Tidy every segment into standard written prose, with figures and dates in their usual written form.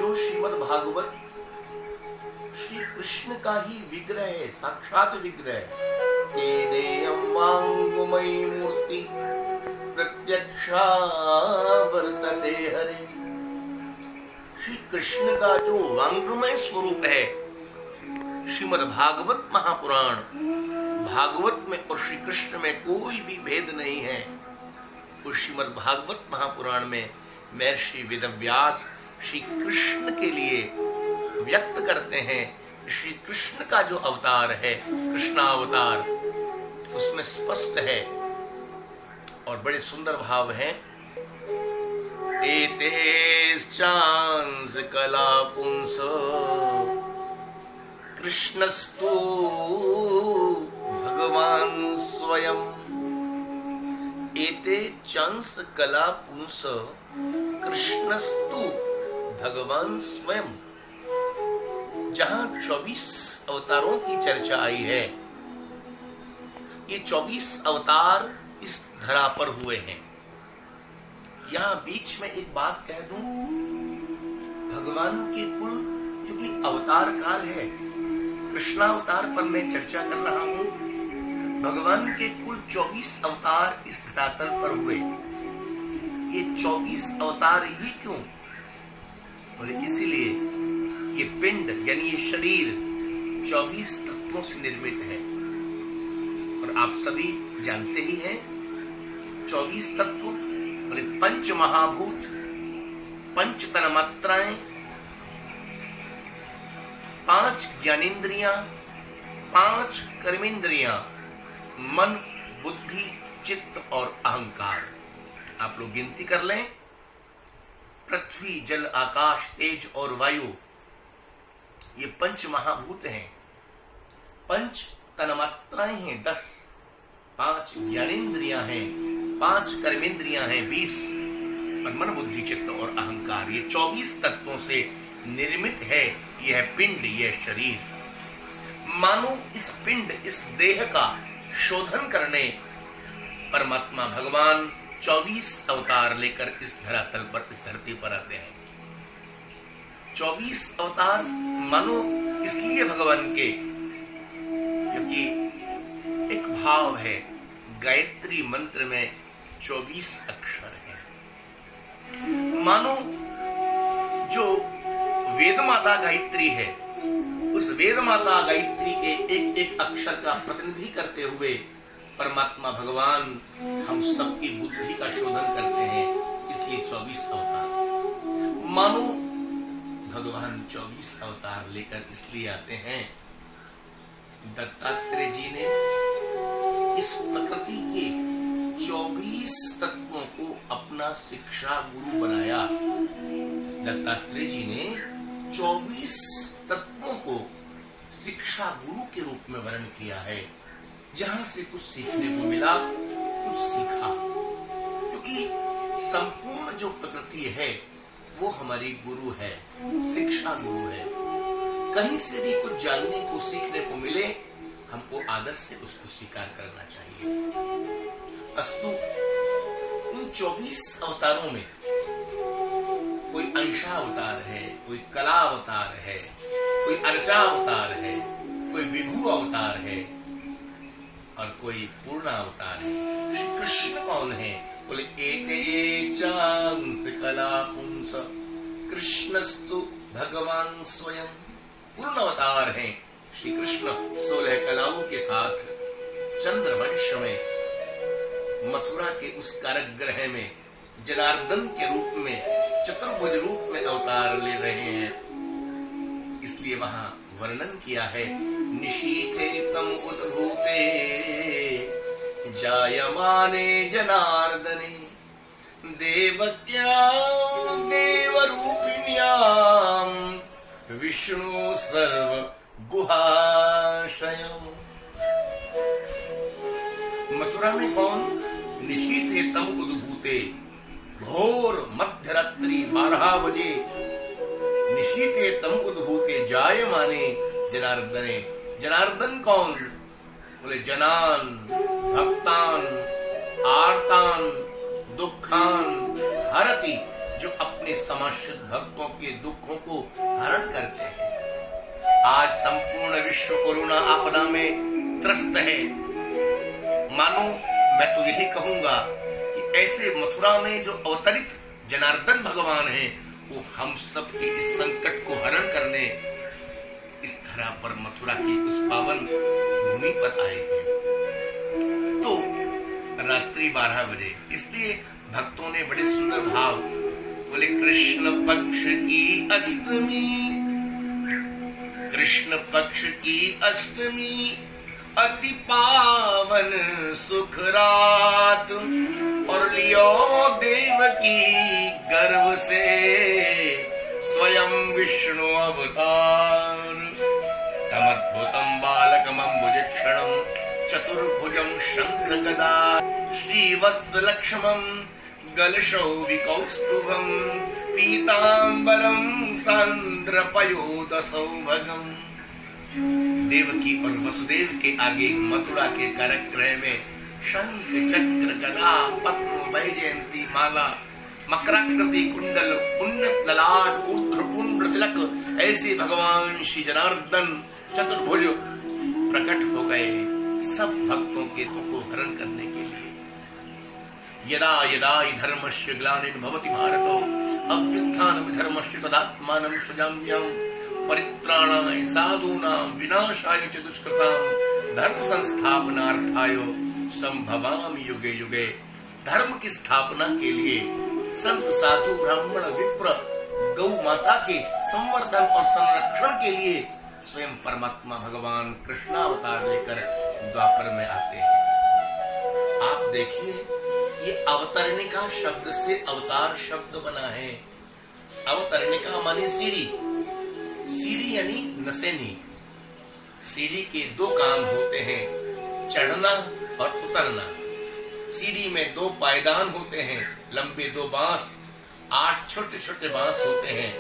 जो श्रीमद् भागवत श्री कृष्ण का ही विग्रह है, साक्षात विग्रह। तेनेयं वाङ्मयी मूर्ति प्रत्यक्षा वर्तते हरे। श्री कृष्ण का जो वाङ्मय स्वरूप है, श्रीमद् भागवत महापुराण, भागवत में और श्री कृष्ण में कोई भी भेद नहीं है। उस श्रीमद् भागवत महापुराण में महर्षि वेदव्यास श्री कृष्ण के लिए व्यक्त करते हैं। श्री कृष्ण का जो अवतार है, कृष्णावतार, उसमें स्पष्ट है और बड़े सुंदर भाव है। एतेश्चांस कला पुंस कृष्णस्तु भगवान स्वयं। एते चांस कला पुंस कृष्णस्तु भगवान स्वयं। जहां 24 अवतारों की चर्चा आई है, ये 24 अवतार इस धरा पर हुए हैं। यहां बीच में एक बात कह दूं, भगवान के कुल क्योंकि अवतार काल है, कृष्णावतार पर मैं चर्चा कर रहा हूं। भगवान के कुल 24 अवतार इस धरातल पर हुए। ये 24 अवतार ही क्यों? और इसीलिए ये पिंड यानी ये शरीर 24 तत्वों से निर्मित है। और आप सभी जानते ही हैं 24 तत्व और पंच महाभूत, पंच तन्मात्राएं, 5 ज्ञानेंद्रियां, 5 कर्मेंद्रियां, मन, बुद्धि, चित्त और अहंकार। आप लोग गिनती कर लें। पृथ्वी, जल, आकाश, तेज और वायु, ये पंच महाभूत हैं। 5 तन्मात्राएं हैं 10, 5 ज्ञानेंद्रियां हैं, 5 कर्मेंद्रियां हैं 20, और मन, बुद्धि, चित्त और अहंकार, ये 24 तत्वों से निर्मित है यह पिंड, यह शरीर। मानो इस पिंड, इस देह का शोधन करने परमात्मा भगवान 24 अवतार लेकर इस धरातल पर, इस धरती पर आते हैं। 24 अवतार मानो इसलिए भगवान के, क्योंकि एक भाव है, गायत्री मंत्र में 24 अक्षर हैं। मानो जो वेद माता गायत्री है, उस वेद माता गायत्री के एक एक अक्षर का प्रतिनिधि करते हुए परमात्मा भगवान हम सबकी बुद्धि का शोधन करते हैं। इसलिए 24 अवतार। मानो भगवान 24 अवतार लेकर इसलिए आते हैं, दत्तात्रेय जी ने इस प्रकृति के 24 तत्वों को अपना शिक्षा गुरु बनाया। दत्तात्रेय जी ने 24 तत्वों को शिक्षा गुरु के रूप में वर्णन किया है। जहां से कुछ सीखने को मिला, कुछ सीखा, क्योंकि संपूर्ण जो प्रकृति है वो हमारी गुरु है, शिक्षा गुरु है। कहीं से भी कुछ जानने को, सीखने को मिले, हमको आदर से उसको स्वीकार करना चाहिए। अस्तु उन 24 अवतारों में कोई अंशावतार है, कोई कला अवतार है, कोई अर्चा अवतार है, कोई विभु अवतार है और कोई पूर्ण अवतार है। श्री कृष्ण कौन है? बोले एते चांस कला पुंस कृष्णस्तु भगवान स्वयं। पूर्ण अवतार हैं श्री कृष्ण 16 कलाओं के साथ चंद्रवंश में, मथुरा के उस कारागृह में जनार्दन के रूप में, चतुर्भुज रूप में अवतार ले रहे हैं। इसलिए वहां वर्णन किया है, निशीथे तम उद्भूते जायमाने जनार्दने देवत्या देवरूपिण्याम विष्णु सर्व गुहाशयम्। मथुरा में कौन? निशीथे तम उद्भूते, घोर मध्यरात्रि 12 बजे, निशीथे तम उद्भूते जायमाने जनार्दने। जनार्दन कौन? बोले जनान भक्तान आर्तान दुखान हरति, जो अपने समाश्रित भक्तों के दुखों को हरण करते हैं। आज संपूर्ण विश्व कोरोना आपदा में त्रस्त है। मानो मैं तो यही कहूंगा कि ऐसे मथुरा में जो अवतरित जनार्दन भगवान हैं, वो हम सब के इस संकट को हरण करने इस धरा पर मथुरा की उस पावन भूमि पर आए हैं। तो रात्रि 12 बजे, इसलिए भक्तों ने बड़े सुंदर भाव बोले, कृष्ण पक्ष की अष्टमी, कृष्ण पक्ष की अष्टमी, अति पावन सुख रात, और लियो देवकी गर्भ से स्वयं विष्णु अवतार। तमद्भुतम बालकमम्बुजक्षणं चतुर्भुजं शंख गदा श्रीवत्सलक्ष्मं गलशौविकौस्तुभं पीतांबरं सान्द्रपयोदसौभगम्। देवकी और वसुदेव के आगे मथुरा के कारागृह में शंख चक्र गदा पद्म वैजयंती माला मकराकृति कुंडल उन्नत ललाट ऊर्ध्व पुंड्र तिलक ऐसे भगवान श्री जनार्दन चतुर्भुज प्रकट हो गए सब भक्तों के दुख को हरण करने के लिए। यदा यदा हि धर्मस्य ग्लानिर्भवति भारतो अभ्युत्थानं धर्मस्य तदात्मानं सृजाम्यहं परित्राणाय साधूनां विनाशाय च दुष्कृतां धर्म संस्थापनार्थाय संभवामि युगे युगे। धर्म की स्थापना के लिए संत साधु ब्राह्मण विप्र गौ माता के संवर्धन और संरक्षण के लिए स्वयं परमात्मा भगवान कृष्णावतार लेकर द्वापर में आते हैं। आप देखिए, ये अवतरणिका शब्द से अवतार शब्द बना है। अवतरणिका माने सीढ़ी, सीढ़ी यानी नसेनी। सीढ़ी के दो काम होते हैं, चढ़ना और उतरना। सीढ़ी में 2 पायदान होते हैं, लंबे 2 बांस, 8 छोटे छोटे बांस होते हैं।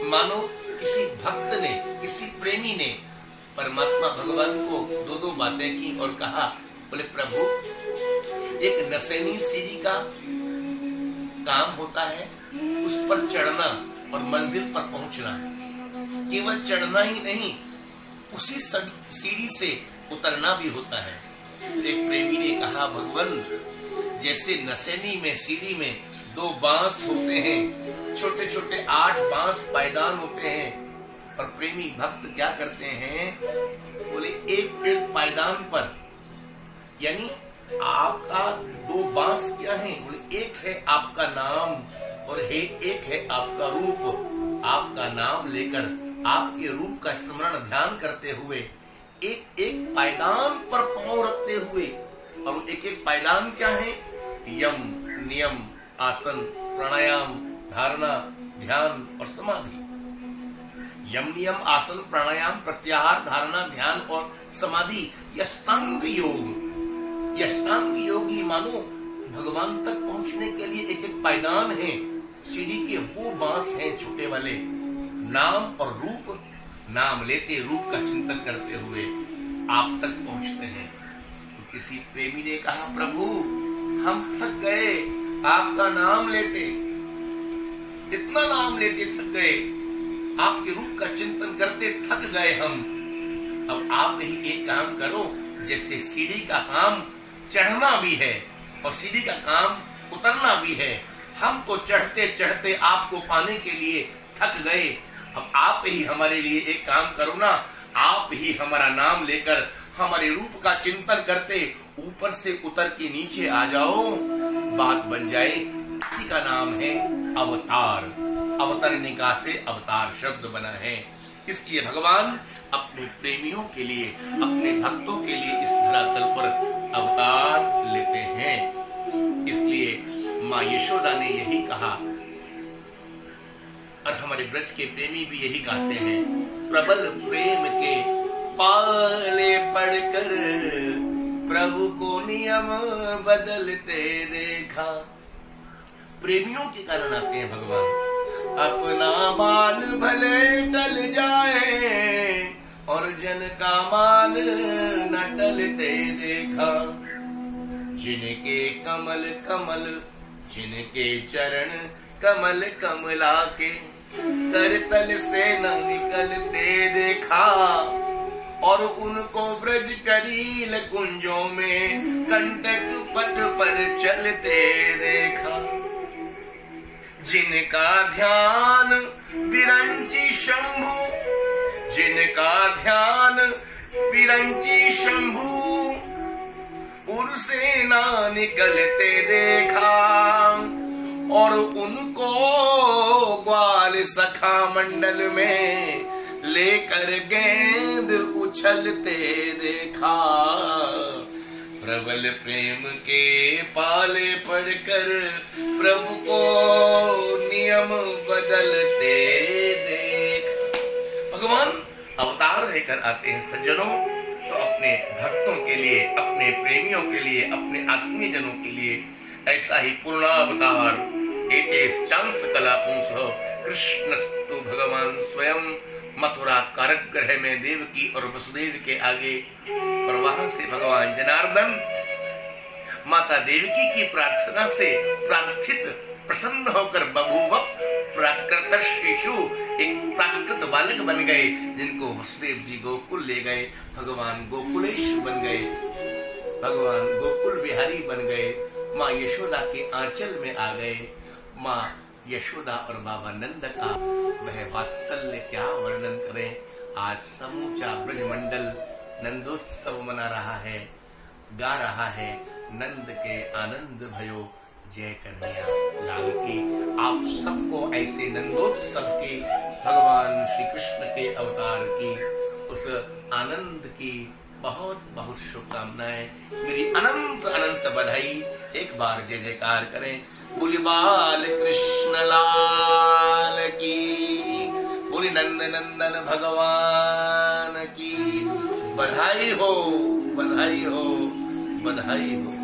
मानो किसी भक्त ने, किसी प्रेमी ने परमात्मा भगवान को 2 बातें की और कहा, बोले प्रभु, एक नसेनी सीढ़ी का काम होता है, उस पर चढ़ना और मंजिल पर पहुंचना। केवल चढ़ना ही नहीं, उसी सीढ़ी से उतरना भी होता है। एक प्रेमी ने कहा, भगवान, जैसे नसेनी में सीढ़ी में 2 बांस होते हैं, छोटे छोटे 8 बांस पायदान होते हैं, और प्रेमी भक्त क्या करते हैं, बोले एक एक पायदान पर, यानी आपका 2 बांस क्या है, बोले एक है आपका नाम और एक है आपका रूप। आपका नाम लेकर आपके रूप का स्मरण ध्यान करते हुए एक एक पायदान पर पांव रखते हुए, और एक एक पायदान क्या है, यम नियम आसन प्राणायाम धारणा ध्यान और समाधि। यम नियम आसन प्राणायाम प्रत्याहार धारणा ध्यान और समाधि यष्टांग योग। यष्टांग योगी मानो भगवान तक पहुंचने के लिए एक एक पायदान है, सीढ़ी के वो बांस हैं छोटे वाले। नाम और रूप, नाम लेते रूप का चिंतन करते हुए आप तक पहुंचते हैं। तो किसी प्रेमी ने कहा, प्रभु हम थक गए आपका नाम लेते, इतना नाम लेते थक गए, आपके रूप का चिंतन करते थक गए हम। अब आप ही एक काम करो, जैसे सीढ़ी का काम चढ़ना भी है और सीढ़ी का काम उतरना भी है, हम तो चढ़ते चढ़ते आपको पाने के लिए थक गए, अब आप ही हमारे लिए एक काम करो ना, आप ही हमारा नाम लेकर हमारे रूप का चिंतन करते ऊपर से उतर के नीचे आ जाओ, बात बन जाए। इसी का नाम है अवतार। अवतरणिका से अवतार शब्द बना है। इसलिए भगवान अपने प्रेमियों के लिए, अपने भक्तों के लिए इस धरातल पर अवतार लेते हैं। इसलिए माँ यशोदा ने यही कहा, और हमारे ब्रज के प्रेमी भी यही कहते हैं, प्रबल प्रेम के पाले पढ़कर प्रभु को नियम बदलते देखा। प्रेमियों के कारण आते हैं भगवान। अपना मान भले टल जाए और जन का मान न टलते देखा। जिनके कमल कमल, जिनके चरण कमल कमला के करतल से न निकलते देखा, और उनको ब्रज करील कुंजों में कंटक पथ पर चलते देखा। जिनका ध्यान बिरंची शंभु, जिनका ध्यान बिरंची शंभु, उनसे ना निकलते देखा, और उनको ग्वाल सखा मंडल में लेकर गेंद उछलते देखा। प्रबल प्रेम के पाले पड़कर प्रभु को नियम बदलते देख। भगवान अवतार लेकर आते हैं सज्जनों, तो अपने भक्तों के लिए, अपने प्रेमियों के लिए, अपने आत्मीय जनों के लिए ऐसा ही पूर्णावतार एतेस चांस कला पुंसः कृष्णस्तु भगवान स्वयं मथुरा कारागृह में देवकी और वसुदेव के आगे, और वहां से भगवान जनार्दन माता देवकी की प्रार्थना से प्रार्थित प्रसन्न होकर बभूव प्राकृत शिशु, एक प्राकृत बालक बन गए, जिनको वसुदेव जी गोकुल ले गए। भगवान गोकुलेश बन गए, भगवान गोकुल बिहारी बन गए, माँ यशोदा के आंचल में आ गए। माँ यशोदा और बाबा नंद का वह वात्सल्य क्या वर्णन करें। आज समूचा ब्रजमंडल नंदोत्सव मना रहा है, गा रहा है नंद के आनंद भयो जय कन्हैया लाल की। आप सबको ऐसे नंदोत्सव के, भगवान श्री कृष्ण के अवतार की, उस आनंद की बहुत बहुत शुभकामनाएं। मेरी अनंत अनंत बधाई। एक बार जय जयकार करें। बोली बाल कृष्ण लाल की, बोली नंद नंदन भगवान की। बधाई हो, बधाई हो, बधाई हो।